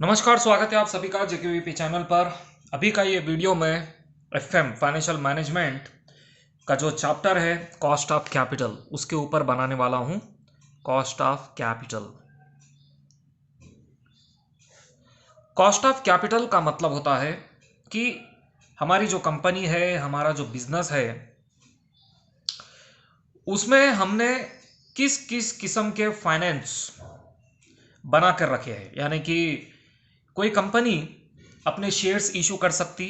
नमस्कार, स्वागत है आप सभी का जेकेवीपी चैनल पर। अभी का ये वीडियो में एफएम फाइनेंशियल मैनेजमेंट का जो चैप्टर है कॉस्ट ऑफ कैपिटल उसके ऊपर बनाने वाला हूँ। Cost of capital. Cost of capital का मतलब होता है कि हमारी जो कंपनी है, हमारा जो बिजनेस है, उसमें हमने किस किस किस्म के फाइनेंस बना कर रखे हैं। यानी कि कोई कंपनी अपने शेयर्स इशू कर सकती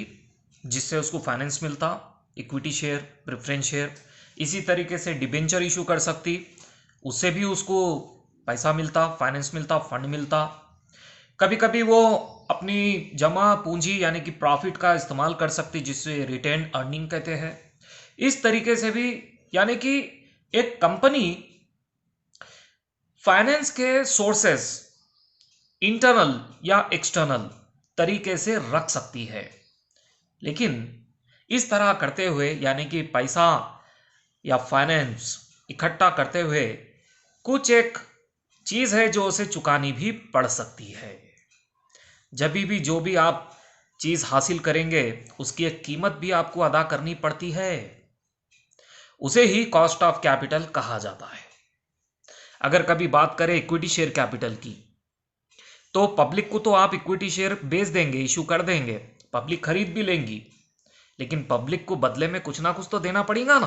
जिससे उसको फाइनेंस मिलता, इक्विटी शेयर, प्रेफरेंस शेयर। इसी तरीके से डिबेंचर इशू कर सकती, उससे भी उसको पैसा मिलता, फाइनेंस मिलता, फंड मिलता। कभी कभी वो अपनी जमा पूंजी यानी कि प्रॉफिट का इस्तेमाल कर सकती जिससे रिटेन अर्निंग कहते हैं। इस तरीके से भी यानी कि एक कंपनी फाइनेंस के सोर्सेस इंटरनल या एक्सटर्नल तरीके से रख सकती है। लेकिन इस तरह करते हुए यानी कि पैसा या फाइनेंस इकट्ठा करते हुए कुछ एक चीज है जो उसे चुकानी भी पड़ सकती है। जब भी जो भी आप चीज हासिल करेंगे उसकी एक कीमत भी आपको अदा करनी पड़ती है। उसे ही कॉस्ट ऑफ कैपिटल कहा जाता है। अगर कभी बात करें इक्विटी शेयर कैपिटल की, तो पब्लिक को तो आप इक्विटी शेयर बेच देंगे, इशू कर देंगे, पब्लिक खरीद भी लेंगी, लेकिन पब्लिक को बदले में कुछ ना कुछ तो देना पड़ेगा ना।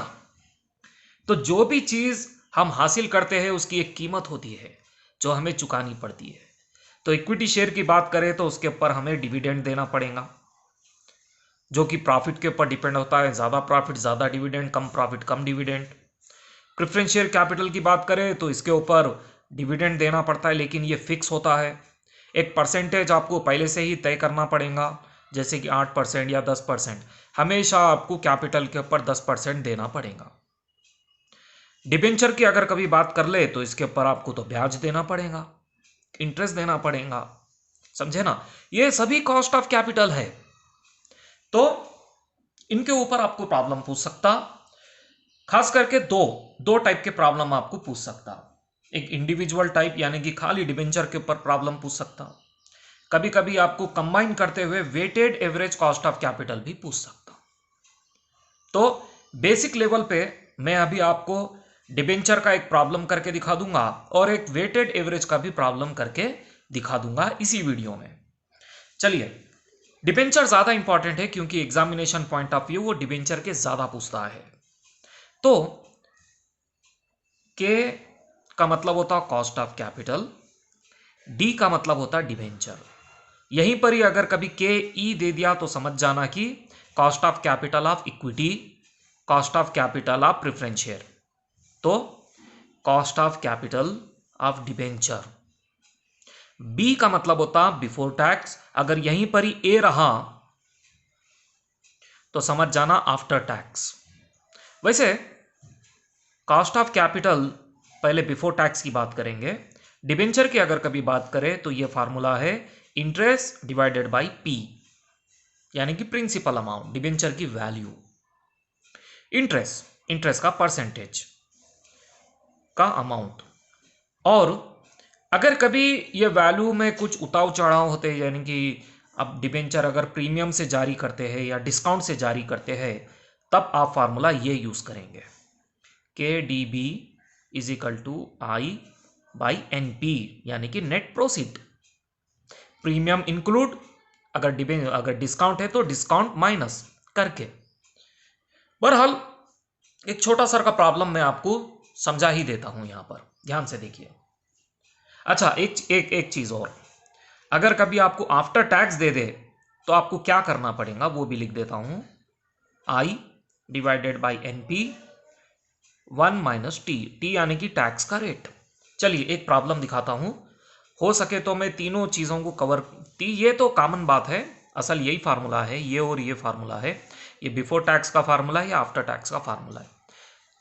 तो जो भी चीज हम हासिल करते हैं उसकी एक कीमत होती है जो हमें चुकानी पड़ती है। तो इक्विटी शेयर की बात करें तो उसके ऊपर हमें डिविडेंड देना पड़ेगा जो कि प्रॉफिट के ऊपर डिपेंड होता है। ज्यादा प्रॉफिट ज्यादा डिविडेंड, कम प्रॉफिट कम डिविडेंड। प्रेफरेंस शेयर कैपिटल की बात करें तो इसके ऊपर डिविडेंड देना पड़ता है, लेकिन ये फिक्स होता है। एक परसेंटेज आपको पहले से ही तय करना पड़ेगा, जैसे कि 8% या 10%। हमेशा आपको कैपिटल के ऊपर 10% देना पड़ेगा। डिबेंचर की अगर कभी बात कर ले तो इसके ऊपर आपको तो ब्याज देना पड़ेगा, इंटरेस्ट देना पड़ेगा। समझे ना, ये सभी कॉस्ट ऑफ कैपिटल है। तो इनके ऊपर आपको प्रॉब्लम पूछ सकता, खास करके दो दो टाइप के प्रॉब्लम आपको पूछ सकता। एक इंडिविजुअल टाइप यानी कि खाली डिबेंचर के ऊपर प्रॉब्लम पूछ सकता। कभी कभी आपको कंबाइन करते हुए weighted average cost of capital भी पूछ सकता। तो बेसिक लेवल पे मैं अभी आपको डिबेंचर का एक प्रॉब्लम करके दिखा दूंगा और एक वेटेड एवरेज का भी प्रॉब्लम करके दिखा दूंगा इसी वीडियो में। चलिए, डिबेंचर ज्यादा इंपॉर्टेंट है क्योंकि एग्जामिनेशन पॉइंट ऑफ व्यू वो डिबेंचर के ज्यादा पूछता है। तो के का मतलब होता है कॉस्ट ऑफ कैपिटल, डी का मतलब होता है डिबेंचर। यहीं पर ही अगर कभी के ई दे दिया तो समझ जाना कि cost of capital of equity, cost of capital of preference share. तो cost of capital of debenture. B का मतलब होता बिफोर टैक्स। अगर यहीं पर ही ए रहा तो समझ जाना आफ्टर टैक्स। वैसे कॉस्ट ऑफ कैपिटल पहले बिफोर टैक्स की बात करेंगे। डिबेंचर की अगर कभी बात करें तो यह फार्मूला है इंटरेस्ट डिवाइडेड बाय पी, यानी कि प्रिंसिपल अमाउंट, डिबेंचर की वैल्यू। इंटरेस्ट का परसेंटेज का अमाउंट। और अगर कभी ये वैल्यू में कुछ उतार चढ़ाव होते हैं, यानी कि अब डिबेंचर अगर प्रीमियम से जारी करते हैं या डिस्काउंट से जारी करते हैं, तब आप फार्मूला ये यूज करेंगे, K D B is equal to I by N P, यानी कि नेट प्रोसीड। प्रीमियम इंक्लूड, अगर डिस्काउंट है तो डिस्काउंट माइनस करके। बहरहाल एक छोटा सा का प्रॉब्लम मैं आपको समझा ही देता हूं, यहां पर ध्यान से देखिए। अच्छा, एक एक एक चीज और, अगर कभी आपको आफ्टर टैक्स दे दे तो आपको क्या करना पड़ेगा वो भी लिख देता हूं, I divided by N P 1 minus T, T यानी कि टैक्स का रेट। चलिए एक प्रॉब्लम दिखाता हूं, हो सके तो मैं तीनों चीजों को कवर, ये तो कॉमन बात है, असल यही फार्मूला है, ये और ये फार्मूला है। ये बिफोर टैक्स का फार्मूला है या आफ्टर टैक्स का फार्मूला है।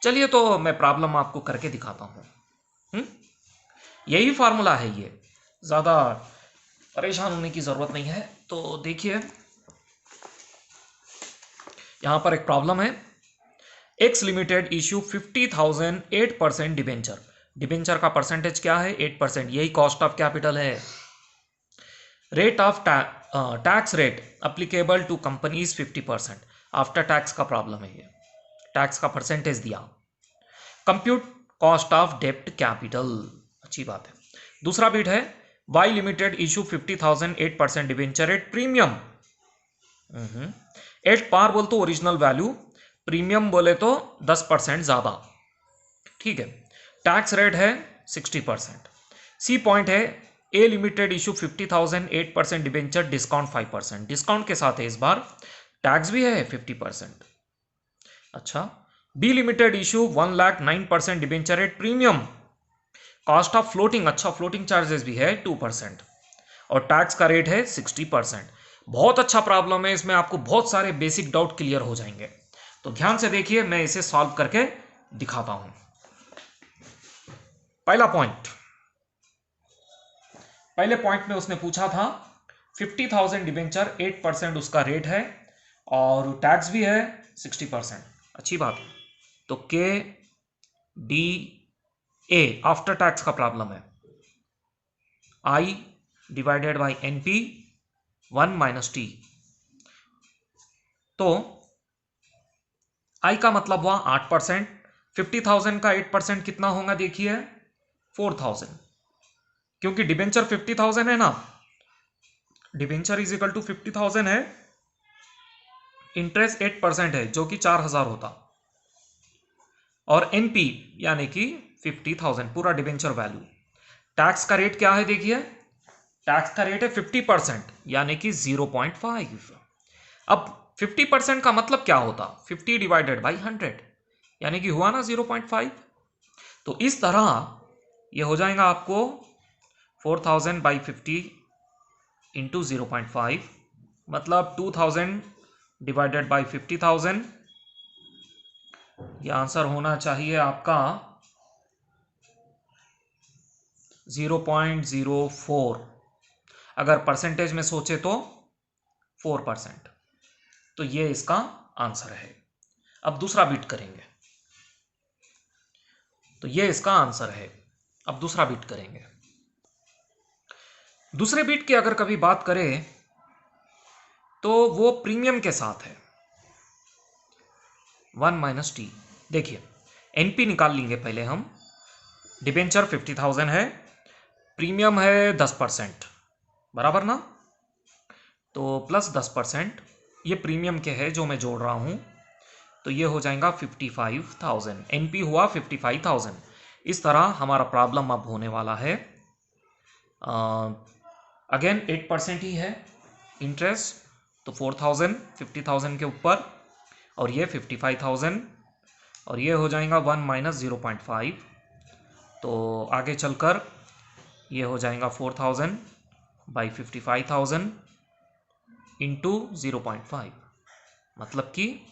चलिए तो मैं प्रॉब्लम आपको करके दिखाता हूं। यही फार्मूला है, ये ज्यादा परेशान होने की जरूरत नहीं है। तो देखिए यहां पर एक प्रॉब्लम है, X limited issue 50,000 8% debenture. Debenture का परसेंटेज क्या है? 8%। यही कॉस्ट ऑफ कैपिटल है। Rate of tax rate applicable to companies 50%। After tax का प्रॉब्लम है ये, टैक्स का परसेंटेज दिया। कंप्यूट कॉस्ट ऑफ डेप्ट कैपिटल, अच्छी बात है। दूसरा बिट है Y limited issue 50,000 8% debenture at premium. At par बोल तो ओरिजिनल वैल्यू, प्रीमियम बोले तो 10% ज्यादा, ठीक है। टैक्स रेट है 60%। सी पॉइंट है A limited issue 50,000 8% debenture discount 5%, discount के साथ है इस बार, टैक्स भी है 50%। अच्छा, B limited issue 1 lakh 9% debenture at premium, cost of floating, अच्छा फ्लोटिंग चार्जेस भी है 2% और टैक्स का रेट है 60%। बहुत अच्छा प्रॉब्लम है, इसमें आपको बहुत सारे बेसिक डाउट क्लियर हो जाएंगे। तो ध्यान से देखिए, मैं इसे सॉल्व करके दिखाता हूं। पहला पॉइंट, पहले पॉइंट में उसने पूछा था 50,000 डिवेंचर 8% उसका रेट है और टैक्स भी है 60%, अच्छी बात है। तो K D A after tax का प्रॉब्लम है, I divided by N P 1 minus T. तो आई का मतलब हुआ 8%, 50,000 का 8% कितना होगा देखिए 4,000, क्योंकि डिबेंचर 50,000 है ना, डिबेंचर इज इक्वल टू 50,000 है, इंटरेस्ट 8% है जो कि 4,000 होता, और एनपी यानी कि 50,000 पूरा डिबेंचर वैल्यू। टैक्स का रेट क्या है देखिए, टैक्स का रेट है 50% यानी कि 0.5। अब 50% का मतलब क्या होता, 50 डिवाइडेड बाई 100 यानी कि हुआ ना 0.5। तो इस तरह ये हो जाएगा आपको 4,000 बाई 50 इंटू 0.5, मतलब 2,000 डिवाइडेड बाई 50,000। ये आंसर होना चाहिए आपका 0.04, अगर परसेंटेज में सोचे तो 4%। तो ये इसका आंसर है। अब दूसरा बीट करेंगे, तो ये इसका आंसर है। अब दूसरा बीट करेंगे। दूसरे बीट की अगर कभी बात करें तो वो प्रीमियम के साथ है 1 माइनस टी। देखिए एनपी निकाल लेंगे पहले हम, डिबेंचर 50,000 है, प्रीमियम है 10%, बराबर ना, तो प्लस 10%, ये प्रीमियम के है जो मैं जोड़ रहा हूं, तो ये हो जाएगा 55,000, एनपी हुआ 55,000। इस तरह हमारा प्रॉब्लम अब होने वाला है, अगेन 8% ही है इंटरेस्ट, तो 4,000 50,000 के ऊपर, और ये 55,000, और ये हो जाएगा 1 माइनस 0.5, तो आगे चलकर ये हो जाएगा 4,000 बाई 55,000 इंटू 0.5, मतलब कि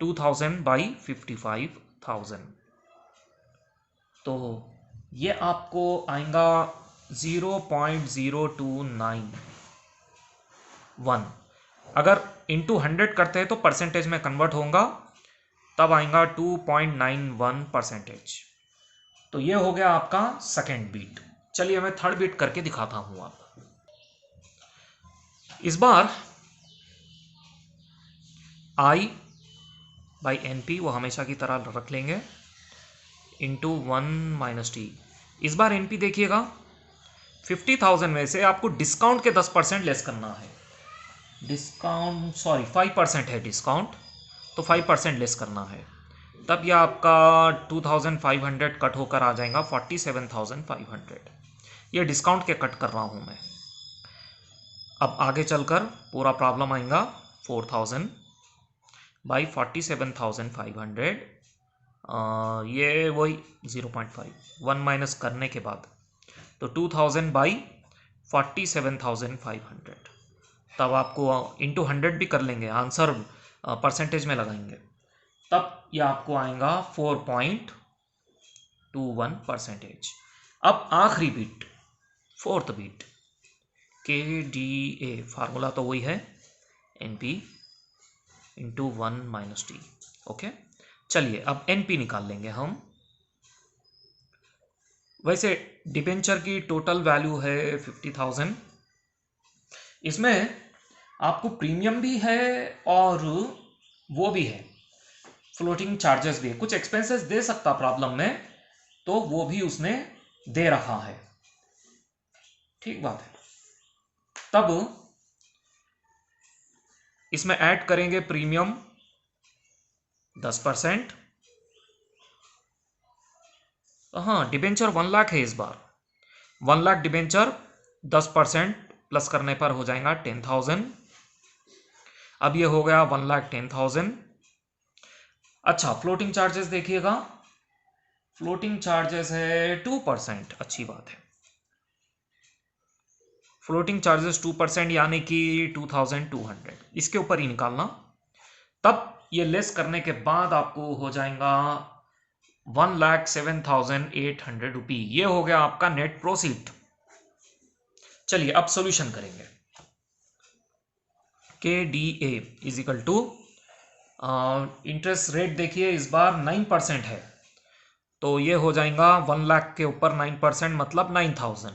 2,000 बाई 55,000। तो ये आपको आएगा 0.0291। अगर इंटू 100 करते हैं तो परसेंटेज में कन्वर्ट होगा, तब आएगा 2.91%। तो ये हो गया आपका सेकेंड बीट। चलिए मैं थर्ड बीट करके दिखाता हूं। आप इस बार आई बाई एन पी वो हमेशा की तरह रख लेंगे, इंटू 1 माइनस टी। इस बार एन पी देखिएगा 50,000 में से आपको डिस्काउंट के 10% लेस करना है, डिस्काउंट सॉरी 5% है डिस्काउंट, तो 5% लेस करना है, तब यह आपका 2,500 कट होकर आ जाएगा 47,500। ये डिस्काउंट के कट कर रहा हूं मैं। अब आगे चलकर पूरा प्रॉब्लम आएगा 4,000 बाई 47,500, ये वही 0.5 1 माइनस करने के बाद, तो 2,000 बाई 47,500, तब आपको इंटू 100 भी कर लेंगे, आंसर परसेंटेज में लगाएंगे, तब यह आपको आएगा 4.21%। अब आखिरी beat, fourth beat, K D A, formula तो वही है N P into 1 minus T. Okay, चलिए अब एन पी निकाल लेंगे हम। वैसे डिबेंचर की टोटल वैल्यू है 50,000। इसमें आपको प्रीमियम भी है और वो भी है, फ्लोटिंग चार्जेस भी है। कुछ एक्सपेंसेस दे सकता प्रॉब्लम में, तो वो भी उसने दे रखा है। ठीक बात है। तब इसमें ऐड करेंगे प्रीमियम 10%। हाँ, डिबेंचर 1 लाख है इस बार। 1 लाख डिबेंचर 10% प्लस करने पर हो जाएगा 10,000। अब ये हो गया 1,10,000। अच्छा, फ्लोटिंग चार्जेस देखिएगा, फ्लोटिंग चार्जेस है 2%। अच्छी बात है, फ्लोटिंग चार्जेस 2% यानी कि 2,200, इसके ऊपर ही निकालना। तब ये लेस करने के बाद आपको हो जाएगा 1,07,800 रुपी। ये हो गया आपका नेट प्रोसीड। चलिए अब सॉल्यूशन करेंगे। K D A is equal to, interest rate देखिए इस बार 9% है, तो ये हो जाएगा 1 लाख के ऊपर 9% मतलब 9,000।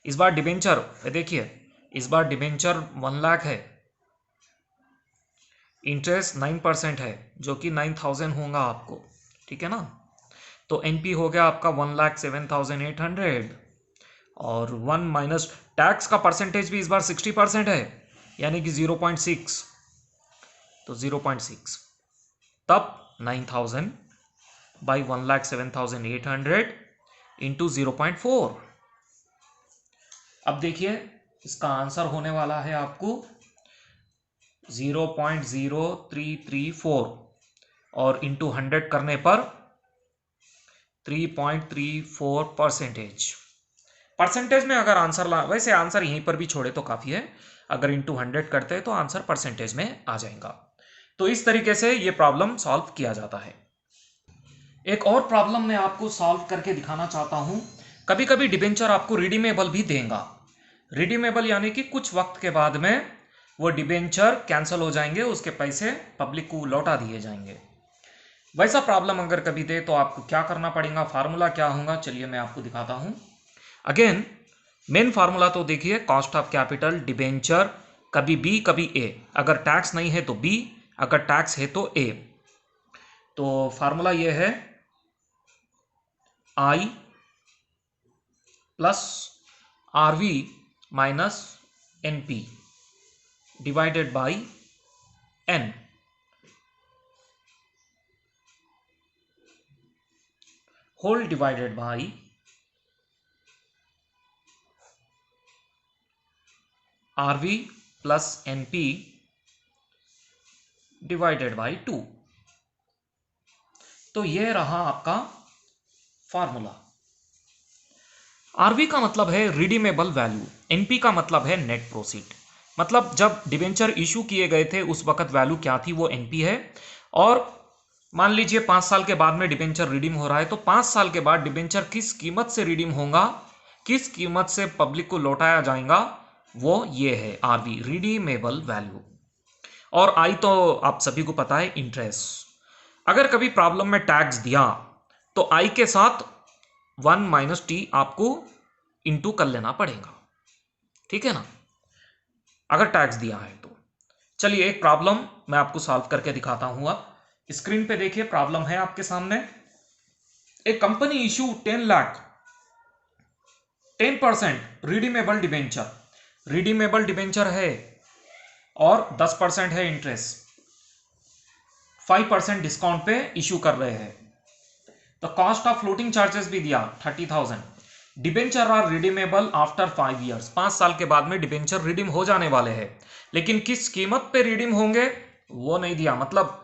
इस बार डिबेंचर देखिए, इस बार डिबेंचर 1 लाख है, इंटरेस्ट 9% है, जो कि 9,000 होगा आपको। ठीक है ना। तो एनपी हो गया आपका 1,07,800 और 1 माइनस टैक्स का परसेंटेज भी इस बार 60% है, यानी कि 0.6, तो 0.6 तब 9,000 बाई 1,07,800 इंटू 0.4। अब देखिए इसका आंसर होने वाला है आपको 0.0334 और इंटू 100 करने पर 3.34%। परसेंटेज में अगर आंसर वैसे आंसर यहीं पर भी छोड़े तो काफ़ी है, अगर इंटू 100 करते हैं तो आंसर परसेंटेज में आ जाएगा। तो इस तरीके से ये प्रॉब्लम सॉल्व किया जाता है। एक और प्रॉब्लम मैं आपको सॉल्व करके दिखाना चाहता हूं। कभी कभी डिबेंचर आपको रिडीमेबल भी देगा। रिडीमेबल यानी कि कुछ वक्त के बाद में वो डिबेंचर कैंसिल हो जाएंगे, उसके पैसे पब्लिक को लौटा दिए जाएंगे। वैसा प्रॉब्लम अगर कभी दे तो आपको क्या करना पड़ेगा, फार्मूला क्या होगा, चलिए मैं आपको दिखाता हूं। अगेन मेन फार्मूला तो देखिए, कॉस्ट ऑफ कैपिटल डिबेंचर कभी बी कभी ए, अगर टैक्स नहीं है तो बी, अगर टैक्स है तो ए। तो फार्मूला ये है I plus R V minus N P divided by N, whole divided by RV plus N P divided by 2। तो ये रहा आपका फार्मूला। आरवी का मतलब है रिडीमेबल वैल्यू, एनपी का मतलब है नेट प्रोसीड। मतलब जब डिबेंचर इशू किए गए थे उस वक्त वैल्यू क्या थी, वो एनपी है। और मान लीजिए 5 साल के बाद में डिबेंचर रिडीम हो रहा है, तो 5 साल के बाद डिबेंचर किस कीमत से रिडीम होगा, किस कीमत से पब्लिक को लौटाया जाएगा, वो ये है आरवी, रिडीमेबल वैल्यू। और आई तो आप सभी को पता है, इंटरेस्ट। अगर कभी प्रॉब्लम में टैक्स दिया तो आई के साथ 1 माइनस टी आपको इंटू कर लेना पड़ेगा। ठीक है ना, अगर टैक्स दिया है तो। चलिए एक प्रॉब्लम मैं आपको सॉल्व करके दिखाता हूं। अब स्क्रीन पे देखिए, प्रॉब्लम है आपके सामने। एक company issue 10 lakh 10% redeemable debenture, redeemable debenture है और 10% है इंटरेस्ट, 5% डिस्काउंट पे इशू कर रहे हैं। तो कॉस्ट ऑफ फ्लोटिंग चार्जेस भी दिया 30,000। Debenture are redeemable after 5 years, 5 साल के बाद में डिबेंचर रिडीम हो जाने वाले हैं, लेकिन किस कीमत पे रिडीम होंगे वो नहीं दिया। मतलब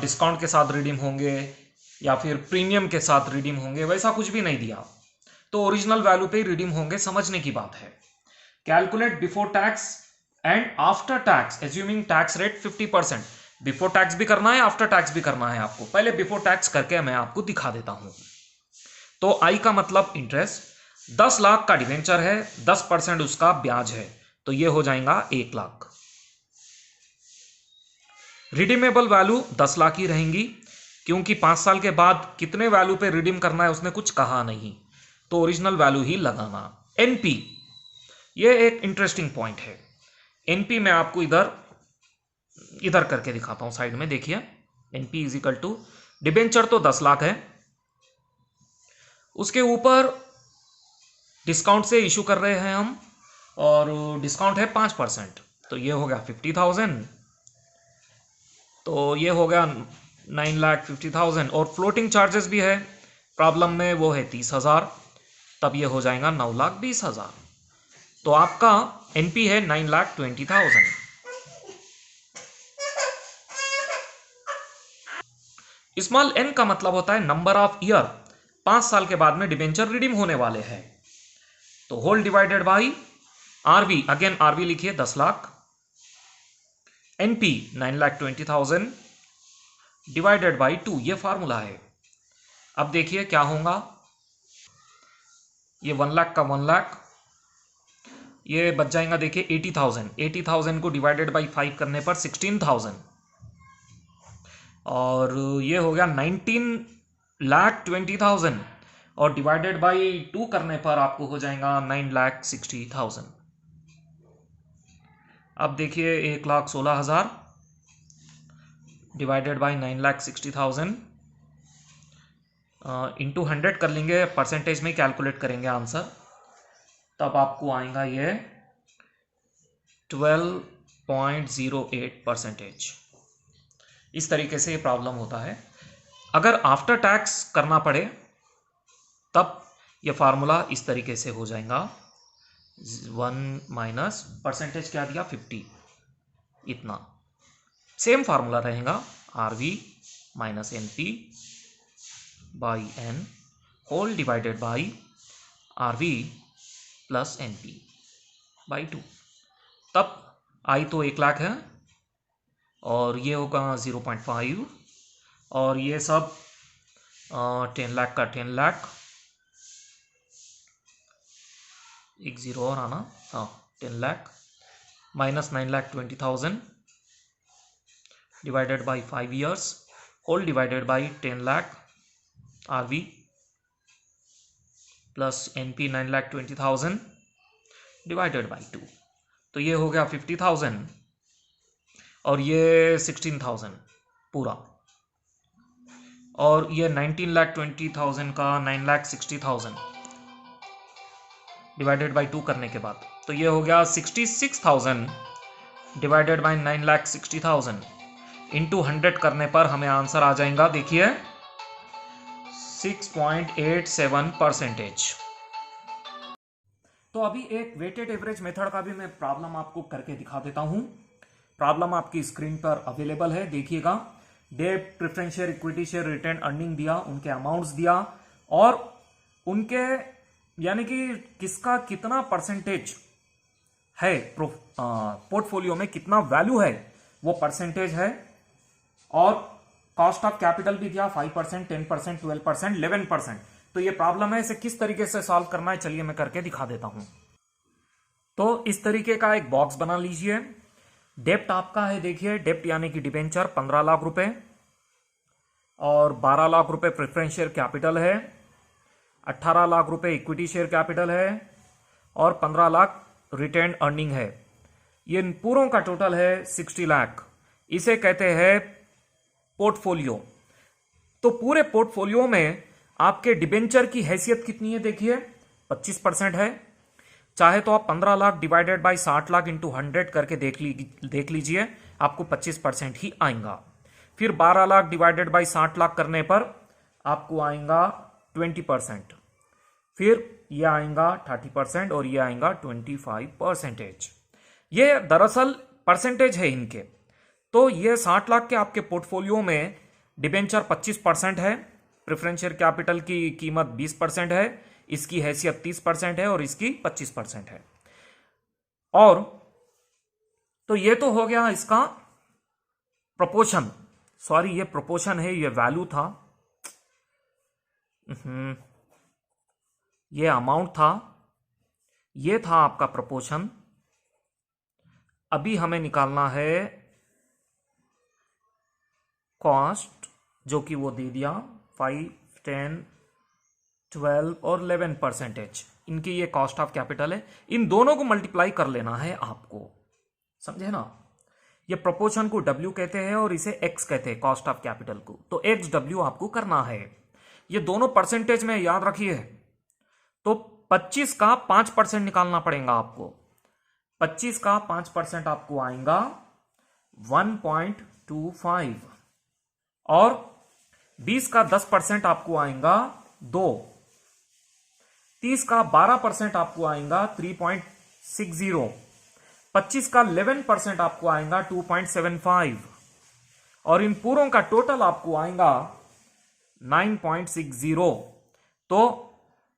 डिस्काउंट के साथ रिडीम होंगे या फिर प्रीमियम के साथ रिडीम होंगे, वैसा कुछ भी नहीं दिया। तो ओरिजिनल वैल्यू पे रिडीम होंगे, समझने की बात है। Calculate before tax and after tax assuming tax rate 50%। Before tax भी करना है, आफ्टर टैक्स भी करना है आपको। पहले बिफोर टैक्स करके मैं आपको दिखा देता हूं। तो आई का मतलब इंटरेस्ट, 10 लाख का डिवेंचर है, 10% उसका ब्याज है, तो ये हो जाएगा 1 लाख। रिडीमेबल वैल्यू 10 लाख ही रहेंगी। क्योंकि 5 साल के बाद कितने वैल्यू पे रिडीम करना है उसने कुछ कहा नहीं, तो ओरिजिनल वैल्यू ही लगाना। एनपी, ये एक इंटरेस्टिंग पॉइंट है। एनपी मैं आपको इधर इधर करके दिखाता हूं, साइड में देखिए। NP is equal to, debenture तो 10 लाख है, उसके ऊपर डिस्काउंट से इशू कर रहे हैं हम, और डिस्काउंट है 5%, तो ये हो गया 50,000, तो ये हो गया 9,50,000, और फ्लोटिंग चार्जेस भी है प्रॉब्लम में, वो है 30,000, तब ये हो जाएगा 9,20,000। तो आपका एनपी है 9,20,000। स्मॉल एन का मतलब होता है नंबर ऑफ ईयर, 5 साल के बाद में डिबेंचर रिडीम होने वाले हैं। तो whole divided by RV, again RV लिखिए 10 लाख, एनपी 9,20,000 डिवाइडेड बाई 2, ये फार्मूला है। अब देखिए क्या होगा, ये 1 लाख का 1 लाख, ये बच जाएगा देखिए 80,000, 80,000 को डिवाइडेड बाई 5 करने पर 16,000, और ये हो गया 19,20,000, और डिवाइडेड बाई 2 करने पर आपको हो जाएगा 9,60,000। अब देखिए 1,16,000 डिवाइडेड बाई 9,60,000 इंटू 100 कर लेंगे, परसेंटेज में कैलकुलेट करेंगे आंसर, तब आपको आएगा ये 12.08%। इस तरीके से ये प्रॉब्लम होता है। अगर आफ्टर टैक्स करना पड़े तब ये फार्मूला इस तरीके से हो जाएगा, 1 माइनस परसेंटेज क्या दिया 50, इतना सेम फार्मूला रहेगा, RV minus NP by N whole divided by RV plus NP by 2। तब आई तो 1 लाख है, और ये होगा 0.5, और ये सब 10 लाख का 10 लाख, एक जीरो और आना, हाँ 10 lakh minus 9,20,000 divided by 5 years whole divided by 10 lakh RV plus NP 9,20,000 divided by 2, तो ये हो गया 50,000, और ये 16,000 पूरा, और ये 19,20,000 का 9,60,000 डिवाइडेड बाई 2 करने के बाद, तो ये हो गया 66,000 डिवाइडेड बाई 9,60,000 इंटू 100 करने पर हमें आंसर आ जाएगा देखिए 6.87%। तो अभी एक वेटेड एवरेज मेथड का भी मैं प्रॉब्लम आपको करके दिखा देता हूं। प्रॉब्लम आपकी स्क्रीन पर अवेलेबल है, देखिएगा। डेब्ट, preference share, equity share, retained earning दिया, उनके अमाउंट्स दिया, और उनके यानी कि किसका कितना परसेंटेज है पोर्टफोलियो में, कितना वैल्यू है वो परसेंटेज है, और कॉस्ट ऑफ कैपिटल भी दिया 5%, 10%, 12%, 11%। तो ये प्रॉब्लम है, इसे किस तरीके से सॉल्व करना है चलिए मैं करके दिखा देता हूं। तो इस तरीके का एक बॉक्स बना लीजिए। डेप्ट आपका है, देखिए डेप्ट यानी कि डिबेंचर 15 लाख रुपए, और 12 लाख रुपए प्रेफरेंस शेयर कैपिटल है, 18 लाख रुपए इक्विटी शेयर कैपिटल है, और 15 लाख रिटेन अर्निंग है। ये पूरों का टोटल है 60 लाख। इसे कहते हैं पोर्टफोलियो। तो पूरे पोर्टफोलियो में आपके डिबेंचर की हैसियत कितनी है, देखिए 25% है। चाहे तो आप 15 lakh divided by 60 lakh into 100 करके देख लीजिए, आपको 25% ही आएगा। फिर 12 लाख डिवाइडेड बाई 60 लाख करने पर आपको आएगा 20%, फिर ये आएगा 30%, और ये आएगा 25%। ये दरअसल परसेंटेज है इनके। तो ये 60 लाख के आपके पोर्टफोलियो में डिबेंचर 25% है, प्रेफरेंस शेयर कैपिटल की कीमत 20% है, इसकी हैसियत 30% है, और इसकी 25% है। और तो ये तो हो गया इसका प्रोपोर्शन, सॉरी ये प्रोपोर्शन है, ये वैल्यू था, ये अमाउंट था, ये था आपका प्रोपोर्शन। अभी हमें निकालना है कॉस्ट जो कि वो दे दिया 5, 10, 12 और 11%। इनकी ये कॉस्ट ऑफ कैपिटल है। इन दोनों को मल्टीप्लाई कर लेना है आपको, समझे ना। ये प्रोपोर्शन को W कहते हैं और इसे X कहते हैं, कॉस्ट ऑफ कैपिटल को। तो XW आपको करना है। ये दोनों परसेंटेज में याद रखिए। तो 25 का 5% निकालना पड़ेगा आपको। 25 का 5% आपको आएगा 1.25 और 20 का 10% आपको आएगा 2। 30 का 12% आपको आएगा 3.60। 25 का 11% आपको आएगा 2.75 और इन पूरों का टोटल आपको आएगा 9.60। तो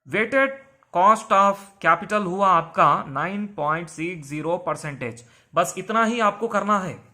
वेटेड कॉस्ट ऑफ कैपिटल हुआ आपका 9.60%। बस इतना ही आपको करना है।